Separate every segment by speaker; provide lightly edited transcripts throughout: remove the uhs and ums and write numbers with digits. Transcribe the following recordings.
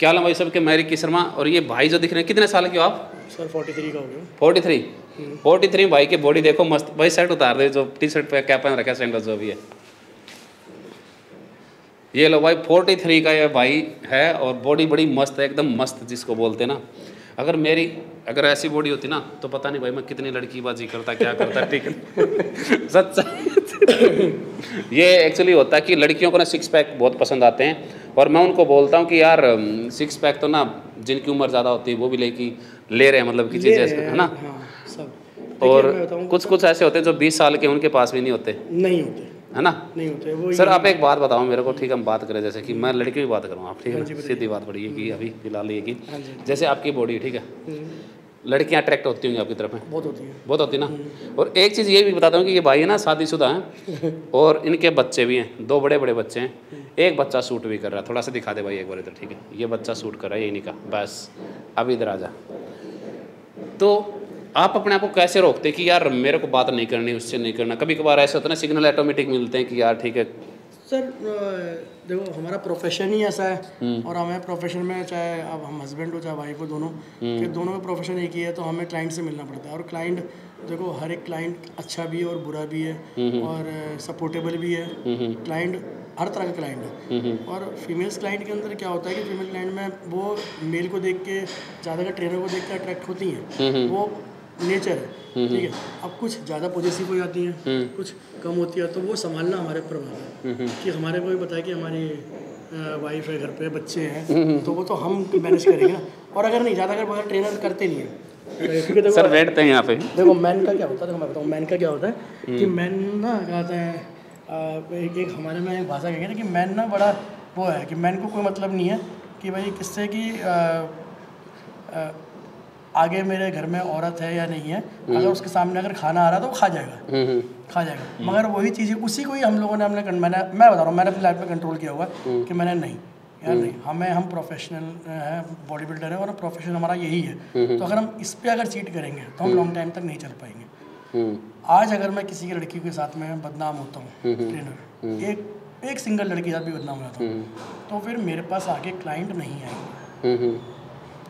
Speaker 1: क्या हाल है भाई सबके, मैं रिकी शर्मा। और ये भाई जो दिख रहे हैं, कितने साल के हो आप?
Speaker 2: सर 43 का हो गया।
Speaker 1: 43 भाई की बॉडी देखो मस्त। भाई शर्ट उतार दे, जो टी शर्ट पे क्या पहन रखा है, सैंडल जो भी है। ये लो भाई 43 का ये भाई है और बॉडी बड़ी मस्त है, एकदम मस्त जिसको बोलते हैं ना। अगर ऐसी बॉडी होती ना तो पता नहीं भाई मैं कितनी लड़कीबाजी करता, क्या करता। ठीक है सच्चा। ये एक्चुअली होता है कि लड़कियों को ना सिक्स पैक बहुत पसंद आते हैं, और मैं उनको बोलता हूँ कि यार सिक्स पैक तो ना जिनकी उम्र ज़्यादा होती है वो भी ले रहे हैं, मतलब की चीज़ है ना।
Speaker 2: हाँ, सब।
Speaker 1: और कुछ ऐसे होते हैं जो 20 साल के, उनके पास भी नहीं होते, है ना।
Speaker 2: नहीं होते वो।
Speaker 1: सर आप एक बात बताओ मेरे को, ठीक है हम बात करें जैसे कि मैं लड़की की बात करूँ, आप ठीक है, सीधी बात पड़ी है कि अभी फिलहाल ये कि जैसे आपकी बॉडी ठीक है, लड़कियां अट्रैक्ट होती होंगी आपकी तरफ में? बहुत होती ना। और एक चीज़ ये भी बताता हूँ कि ये भाई है ना शादीशुदा हैं और इनके बच्चे भी हैं, 2 बड़े बच्चे हैं। एक बच्चा शूट भी कर रहा है, थोड़ा सा दिखा दे भाई एक बार इधर, ठीक है। ये बच्चा शूट कर रहा है, ये नहीं का बस अब इधर आ जा। तो आप अपने आप को कैसे रोकते कि यार मेरे को बात नहीं करनी, उससे नहीं करना? कभी कभार ऐसे होता है ना, सिग्नल ऑटोमेटिक मिलते हैं कि यार ठीक है।
Speaker 2: सर देखो हमारा प्रोफेशन ही ऐसा है, और हमें प्रोफेशन में चाहे अब हम हस्बैंड हो चाहे वाइफ हो, दोनों कि दोनों का प्रोफेशन एक ही है, तो हमें क्लाइंट से मिलना पड़ता है। और क्लाइंट देखो हर एक क्लाइंट अच्छा भी है और बुरा भी है, और सपोर्टेबल भी है। क्लाइंट हर तरह का क्लाइंट है। और फीमेल्स क्लाइंट के अंदर क्या होता है कि फीमेल क्लाइंट में वो मेल को देख के ज़्यादा ट्रेनर को देख के अट्रैक्ट होती हैं, वो नेचर है, ठीक है। अब कुछ ज़्यादा पॉजिटिव हो जाती हैं, कुछ कम होती है, तो वो संभालना हमारे ऊपर है कि हमारे को भी पता है कि हमारी वाइफ है, घर पे बच्चे हैं, तो वो तो हम मैनेज करेंगे ना। और अगर नहीं ज़्यादा अगर ट्रेनर करते नहीं है, क्योंकि
Speaker 1: सर बैठते हैं यहाँ पे।
Speaker 2: देखो मैन का क्या होता है, देखो मैं बताऊँ मैन का क्या होता है कि मैन ना कहते हैं एक हमारे में एक भाषा कहते हैं कि मैन ना बड़ा वो है कि मैन को कोई मतलब नहीं है कि भाई किससे कि आगे मेरे घर में औरत है या नहीं है, अगर उसके सामने अगर खाना आ रहा है तो वो खा जाएगा। मगर वही चीज़ें उसी को ही हम लोगों ने मैं बता रहा हूँ, मैंने अपनी लाइफ में कंट्रोल किया हुआ कि मैंने नहीं, हम प्रोफेशनल हैं, बॉडी बिल्डर है और प्रोफेशन हमारा यही है। तो अगर हम इस पर अगर चीट करेंगे तो हम लॉन्ग टाइम तक नहीं चल पाएंगे। आज अगर मैं किसी की लड़की के साथ में बदनाम होता हूँ, ट्रेनर एक सिंगल लड़की के साथ भी बदनाम हो जाता हूँ, तो फिर मेरे पास आगे क्लाइंट नहीं आएंगे।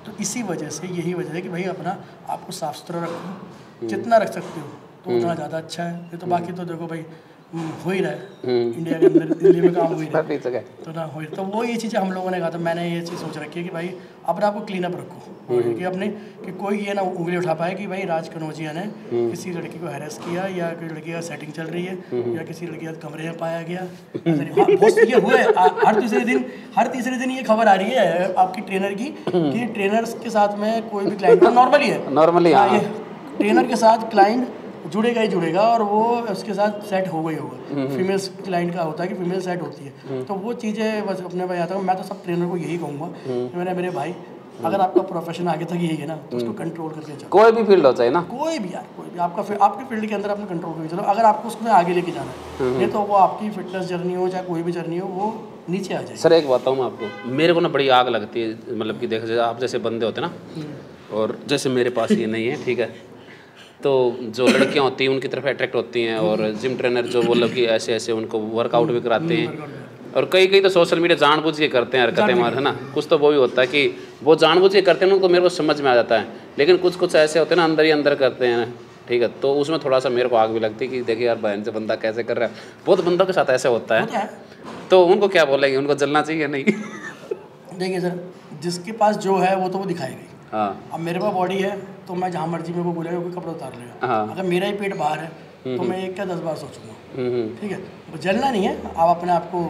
Speaker 2: तो इसी वजह से यही वजह है कि भाई अपना आपको साफ सुथरा रखो, जितना रख सकते हो तो उतना ज़्यादा अच्छा है। ये तो बाकी तो देखो भाई हो ही रहा है, इंडिया के अंदर दिल्ली में काम हो ही रहा है, तो ना हो ही। तो वो ये चीज़ें हम लोगों ने कहा था, मैंने ये चीज़ सोच रखी है कि भाई अपने आपको क्लीन अप रखो, कि अपने कि कोई ये ना उंगली उठा पाए कि भाई राज कनौजिया ने किसी लड़की को हैरेस किया, या कोई लड़की का सेटिंग चल रही है, या किसी लड़की का कमरे में पाया गया। बहुत ये हुए हर तीसरे दिन ये खबर आ रही है आपकी ट्रेनर की कि ट्रेनर्स के साथ में कोई भी क्लाइंट नॉर्मली है, ट्रेनर के साथ क्लाइंट जुड़ेगा ही जुड़ेगा, और वो उसके साथ सेट होगा ही होगा। फीमेल्स क्लाइंट का होता है कि फीमेल सेट होती है, तो वो चीज़ें बस अपने भाई आता हूँ। मैं तो सब ट्रेनर को यही कहूँगा कि मेरे भाई अगर आपका प्रोफेशन आगे तक यही है ना, तो उसको कंट्रोल करके चलो।
Speaker 1: कोई भी फील्ड हो चाहे ना,
Speaker 2: कोई भी आपके फील्ड के अंदर आपने कंट्रोल करके चलो। अगर आपको उसमें आगे लेके जाना है, नहीं तो वो आपकी फिटनेस जर्नी हो चाहे कोई भी जर्नी हो, वो नीचे आ जाए।
Speaker 1: सर एक बात बताऊँ मैं आपको, मेरे को ना बड़ी आग लगती है, मतलब कि देखो आप जैसे बंदे होते ना, और जैसे मेरे पास ये नहीं है, ठीक है। तो जो लड़कियां होती हैं उनकी तरफ अट्रैक्ट होती हैं, और जिम ट्रेनर जो मतलब कि ऐसे उनको वर्कआउट भी कराते हैं, और कई तो सोशल मीडिया जानबूझ के करते हैं हरकतें मार, है ना। कुछ तो वो भी होता है कि वो जानबूझ के करते हैं, उनको मेरे को समझ में आ जाता है। लेकिन कुछ ऐसे होते हैं ना, अंदर ही अंदर करते हैं, ठीक है। तो उसमें थोड़ा सा मेरे को आग भी लगती है कि देखिए यार बहन से बंदा कैसे कर रहा है। बहुत बंदों के साथ ऐसे होता है, तो उनको क्या बोलेंगे, उनको जलना चाहिए नहीं?
Speaker 2: देखिए सर, जिसके पास जो है वो तो वो दिखाएगा। हाँ। अब मेरे पास बॉडी है तो मैं जहाँ मर्जी मेरे को बोलेगा कोई कपड़ा उतार लेगा। हाँ। अगर मेरा ही पेट बाहर है तो मैं एक क्या 10 बार सोचूंगा, ठीक है। जलना नहीं है, आप अपने आप को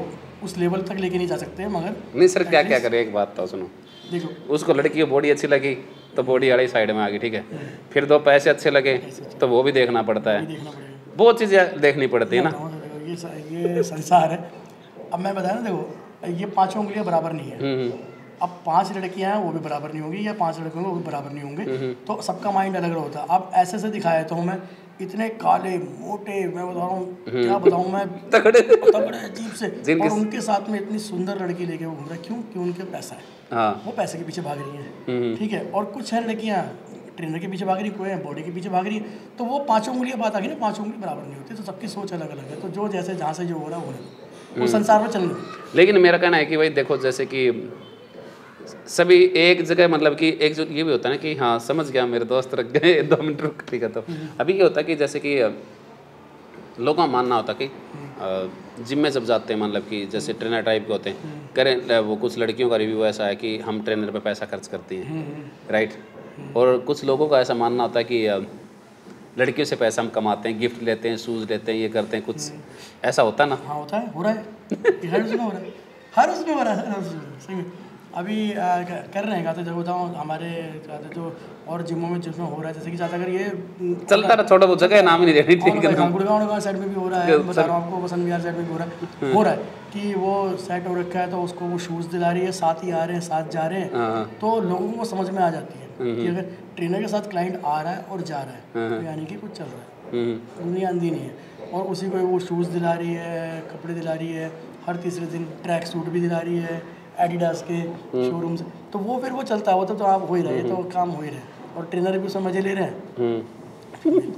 Speaker 2: उस लेवल तक लेके नहीं जा सकते, मगर
Speaker 1: नहीं सर क्या करें, एक बात तो सुनो,
Speaker 2: देखो
Speaker 1: उसको लड़की की बॉडी अच्छी लगी तो बॉडी वाली साइड में आ गई, ठीक है। फिर 2 पैसे अच्छे लगे तो वो भी देखना पड़ता है, बहुत चीज़ें देखनी पड़ती है ना।
Speaker 2: ये संसार है। अब मैं बताया ना, देखो ये 5 उंगलियां बराबर नहीं है। अब 5 लड़कियां हैं वो भी बराबर नहीं होंगी, या 5 लड़के होंगे वो भी बराबर नहीं होंगे, तो सबका माइंड अलग अलग होता है। अब ऐसे दिखाया तो मैं इतने काले मोटे, मैं बता रहा हूँ क्या बताऊँ मैं, तगड़े अजीब से, और उनके साथ में इतनी सुंदर लड़की लेके वो घूम रहा है। क्यों? कि उनके पैसा है। हाँ। वो पैसे के पीछे भाग रही हैं, ठीक है। और कुछ है लड़कियाँ ट्रेनर के पीछे भाग रही, कोई है बॉडी के पीछे भाग रही है, तो वो 5 उंगलियाँ बात आ गई ना, 5 उंगली बराबर नहीं होती। तो सबकी सोच अलग अलग है, तो जो जैसे जहाँ से जो हो रहा है वो संसार में चलना।
Speaker 1: लेकिन मेरा कहना है कि भाई देखो, जैसे कि सभी एक जगह मतलब कि एक जो ये भी होता है ना कि हाँ समझ गया मेरे दोस्त रख गए 2 मिनट रुक, ठीक है। तो अभी ये होता है कि जैसे कि लोगों का मानना होता है कि जिम में जब जाते हैं मतलब कि जैसे ट्रेनर टाइप के होते हैं, करें वो कुछ लड़कियों का रिव्यू ऐसा है कि हम ट्रेनर पे पैसा खर्च करती हैं, राइट। और कुछ लोगों का ऐसा मानना होता है कि लड़कियों से पैसा हम कमाते हैं, गिफ्ट लेते हैं, शूज़ लेते हैं, ये करते हैं, कुछ ऐसा होता है ना?
Speaker 2: हाँ होता है, हो रहा है, हर उसमें हो रहा है, हर उसमें हो रहा है, हर उसमें सही में। अभी कर रहे हैं कहते जब बताऊँ हमारे कहते जो और जिमों में जिसमें हो रहा है, जैसे कि ज़्यादा अगर ये
Speaker 1: चलता रहा छोटा बहुत जगह नाम ही नहीं लेनी, ठीक है।
Speaker 2: गुड़गांव साइड में भी हो रहा है, बता रहा हूँ आपको, बसंत विहार साइड में भी हो रहा है कि वो सेट हो रखा है तो उसको वो शूज़ दिला रही है, साथ ही आ रहे हैं, साथ जा रहे हैं, तो लोगों को समझ में आ जाती है कि अगर ट्रेनर के साथ क्लाइंट आ रहा है और जा रहा है तो यानी कि कुछ चल रहा है, दुनिया अंधी नहीं है। और उसी को वो शूज़ दिला रही है, कपड़े दिला रही है, हर तीसरे दिन ट्रैक सूट भी दिला रही है एडिडास के शोरूम से, तो वो फिर वो चलता है, वो तो आप हो ही रहे, तो काम हो ही रहे, और ट्रेनर भी उसमें मजे ले रहे हैं,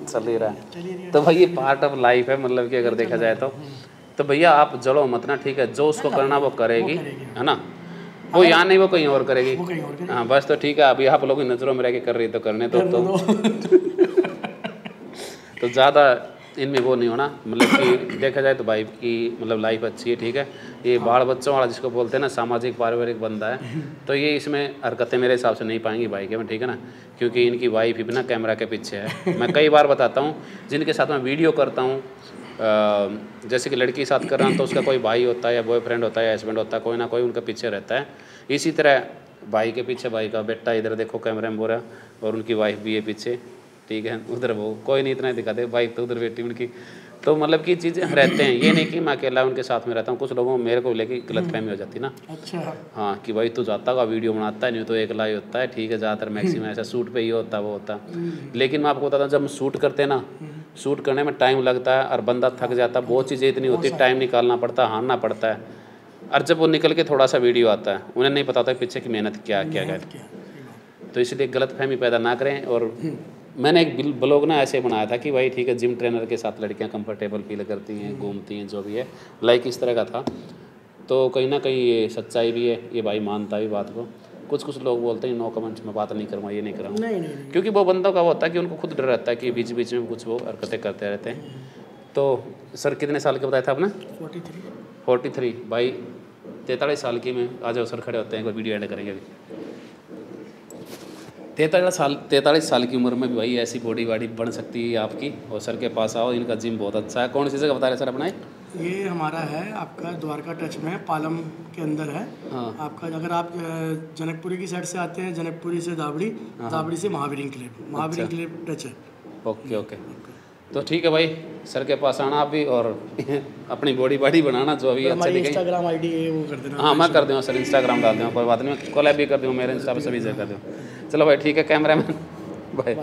Speaker 1: चल ही रहा है। तो भाई ये पार्ट ऑफ लाइफ है, मतलब कि अगर देखा जाए तो भैया आप जलो मत ना, ठीक है, जो उसको करना वो करेगी, है ना, वो यहाँ नहीं वो कहीं और करेगी, हाँ बस, तो ठीक है। अभी आप लोग नज़रों में रह के कर रही तो करने तो तो ज़्यादा इनमें वो नहीं होना, मतलब कि देखा जाए तो भाई की मतलब लाइफ अच्छी है, ठीक है। ये बाल बच्चों वाला जिसको बोलते हैं ना, सामाजिक पारिवारिक बंदा है, तो ये इसमें हरकतें मेरे हिसाब से नहीं पाएंगी भाई के में, ठीक है ना, क्योंकि इनकी वाइफ ही बिना कैमरा के पीछे है। मैं कई बार बताता हूँ जिनके साथ मैं वीडियो करता हूँ, जैसे कि लड़की के साथ कर रहा हूँ तो उसका कोई भाई होता है या बॉयफ्रेंड होता है या हस्बैंड होता है, कोई ना कोई उनके पीछे रहता है। इसी तरह भाई के पीछे भाई का बेटा इधर देखो कैमरे में बोल रहा, और उनकी वाइफ भी है पीछे, ठीक है, उधर वो कोई नहीं इतना दिखाते, वाइफ तो उधर बेटी उनकी, तो मतलब कि चीज़ें रहते हैं। ये नहीं कि मैं अकेला उनके साथ में रहता हूँ, कुछ लोगों मेरे को लेके गलतफहमी हो जाती ना,
Speaker 2: अच्छा
Speaker 1: हाँ, कि भाई तू जाता का वीडियो बनाता है, नहीं तो एक लाई होता है, ठीक है, ज़्यादातर मैक्सिमम ऐसा शूट पे ही होता वो होता। लेकिन मैं आपको बताता हूँ जब हम शूट करते हैं ना, शूट करने में टाइम लगता है और बंदा थक जाता है, बहुत चीज़ें इतनी होती है, टाइम निकालना पड़ता है, हारना पड़ता है, और जब वो निकल के थोड़ा सा वीडियो आता है उन्हें नहीं पता होता पीछे की मेहनत क्या क्या है। तो इसलिए गलतफहमी पैदा ना करें। और मैंने एक ब्लॉग ना ऐसे बनाया था कि भाई ठीक है, जिम ट्रेनर के साथ लड़कियां कंफर्टेबल फील करती हैं, घूमती हैं, जो भी है, लाइक इस तरह का था। तो कहीं ना कहीं ये सच्चाई भी है, ये भाई मानता भी बात को। कुछ लोग बोलते हैं नो कमेंट्स में बात नहीं करूँगा, ये नहीं करूँगा,
Speaker 2: नहीं।
Speaker 1: क्योंकि वो बंदों का वो होता है कि उनको खुद डर रहता है कि बीच बीच में कुछ वो हरकतें करते रहते हैं। तो सर कितने साल के बताया था आपने? 43 भाई 43 साल की में आ जाओ सर, खड़े होते हैं, कोई वीडियो एड करेंगे अभी। 43 साल की उम्र में भी भाई ऐसी बॉडी बन सकती है आपकी, और सर के पास आओ, इनका जिम बहुत अच्छा है। कौन सी जगह बता रहे सर अपना?
Speaker 2: ये हमारा है आपका द्वारका टच में, पालम के अंदर है। हाँ। आपका अगर आप जनकपुरी की साइड से आते हैं, जनकपुरी से दाबड़ी, दाबड़ी से महावीर इंक्लेव टच है।
Speaker 1: ओके। तो ठीक है भाई, सर के पास आना आप भी, और अपनी बॉडी बनाना, जो अभी अच्छा दिखे।
Speaker 2: इंस्टाग्राम आईडी है वो कर देना।
Speaker 1: हाँ मैं कर दूँगा सर, इंस्टाग्राम डाल दूँगा, कोई बात नहीं, कोलैब भी कर दूँगा, मेरे इंस्टा पर सभी जगह कर दूँगा। चलो भाई ठीक है, कैमरा मैन बाय।